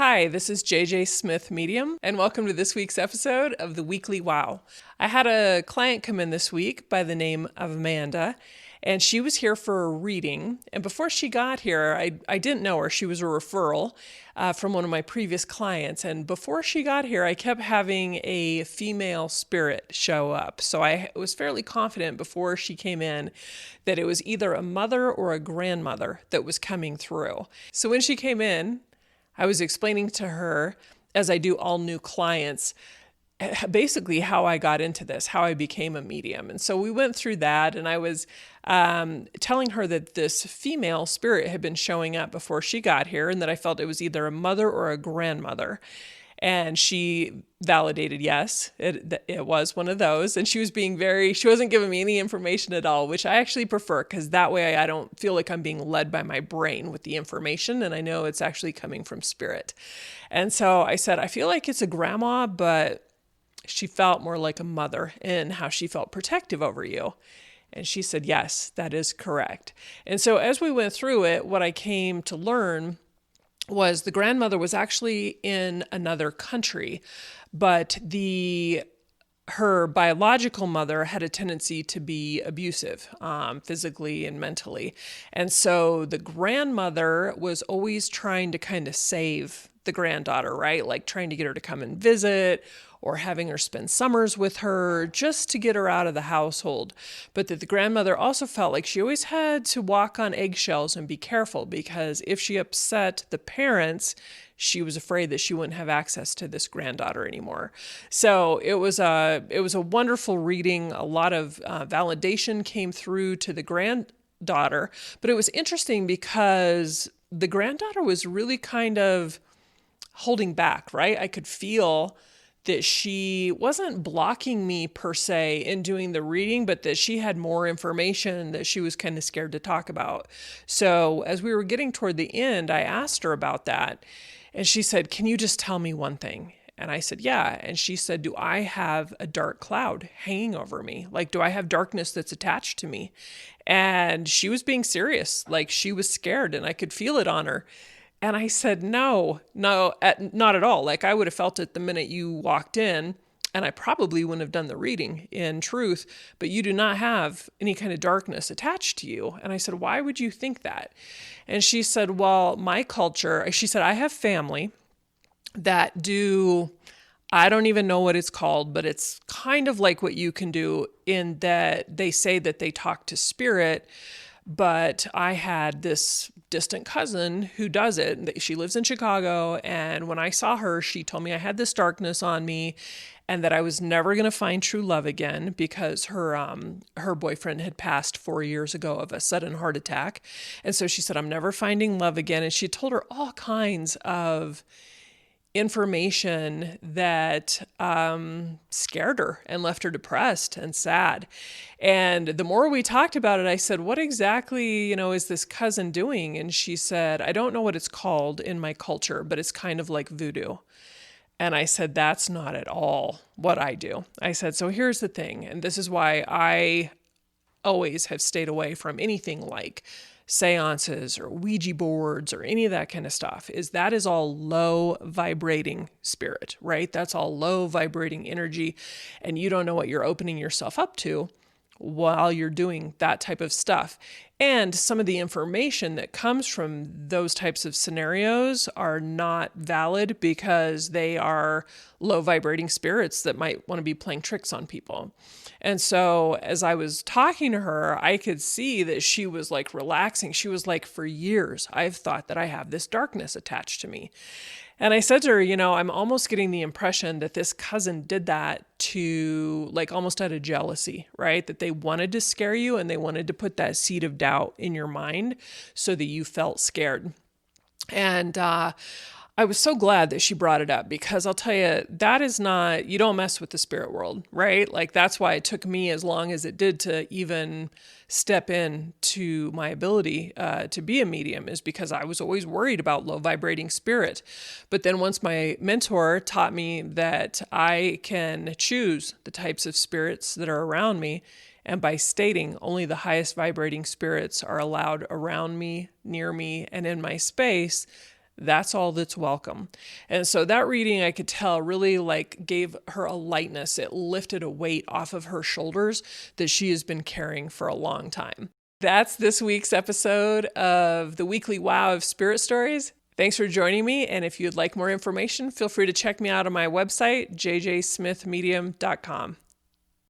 Hi, this is JJ Smith Medium, and welcome to this week's episode of the Weekly Wow. I had a client come in this week by the name of Amanda, and she was here for a reading. And before she got here, I didn't know her. She was a referral from one of my previous clients. And before she got here, I kept having a female spirit show up. So I was fairly confident before she came in that it was either a mother or a grandmother that was coming through. So when she came in, I was explaining to her, as I do all new clients, basically how I got into this, how I became a medium. And so we went through that, and I was telling her that this female spirit had been showing up before she got here, and that I felt it was either a mother or a grandmother. And she validated, yes, it was one of those. And she wasn't giving me any information at all, which I actually prefer, because that way I don't feel like I'm being led by my brain with the information. And I know it's actually coming from spirit. And so I said, I feel like it's a grandma, but she felt more like a mother in how she felt protective over you. And she said, yes, that is correct. And so as we went through it, what I came to learn was the grandmother was actually in another country, but her biological mother had a tendency to be abusive, physically and mentally. And so the grandmother was always trying to kind of save the granddaughter, right? Like trying to get her to come and visit, or having her spend summers with her just to get her out of the household. But that the grandmother also felt like she always had to walk on eggshells and be careful, because if she upset the parents, she was afraid that she wouldn't have access to this granddaughter anymore. So it was a wonderful reading. A lot of validation came through to the granddaughter, but it was interesting because the granddaughter was really kind of holding back, right? I could feel that she wasn't blocking me per se in doing the reading, but that she had more information that she was kind of scared to talk about. So as we were getting toward the end, I asked her about that. And she said, can you just tell me one thing? And I said, yeah. And she said, do I have a dark cloud hanging over me? Like, do I have darkness that's attached to me? And she was being serious. Like, she was scared, and I could feel it on her. And I said, no, not at all. Like, I would have felt it the minute you walked in, and I probably wouldn't have done the reading in truth, but you do not have any kind of darkness attached to you. And I said, why would you think that? And she said, well, my culture, she said, I have family that do, I don't even know what it's called, but it's kind of like what you can do, in that they say that they talk to spirit. But I had this distant cousin who does it. She lives in Chicago. And when I saw her, she told me I had this darkness on me, and that I was never going to find true love again, because her boyfriend had passed 4 years ago of a sudden heart attack. And so she said, I'm never finding love again. And she told her all kinds of information that scared her and left her depressed and sad. And the more we talked about it, I said, what exactly, is this cousin doing? And she said, I don't know what it's called in my culture, but it's kind of like voodoo. And I said, that's not at all what I do. I said, so here's the thing. And this is why I always have stayed away from anything like seances or Ouija boards or any of that kind of stuff. That is all low vibrating spirit, right? That's all low vibrating energy. And you don't know what you're opening yourself up to while you're doing that type of stuff. And some of the information that comes from those types of scenarios are not valid, because they are low vibrating spirits that might want to be playing tricks on people. And so as I was talking to her, I could see that she was like relaxing. She was like, for years, I've thought that I have this darkness attached to me. And I said to her, I'm almost getting the impression that this cousin did that to, like, almost out of jealousy, right? That they wanted to scare you, and they wanted to put that seed of doubt in your mind so that you felt scared. And I was so glad that she brought it up, because I'll tell you, that is not, you don't mess with the spirit world, right? Like, that's why it took me as long as it did to even step in to my ability to be a medium, is because I was always worried about low vibrating spirit. But then once my mentor taught me that I can choose the types of spirits that are around me, and by stating only the highest vibrating spirits are allowed around me, near me, and in my space, That's all that's welcome. And so that reading, I could tell, really like gave her a lightness. It lifted a weight off of her shoulders that she has been carrying for a long time. That's this week's episode of the Weekly Wow of Spirit Stories. Thanks for joining me, and if you'd like more information, feel free to check me out on my website, jjsmithmedium.com.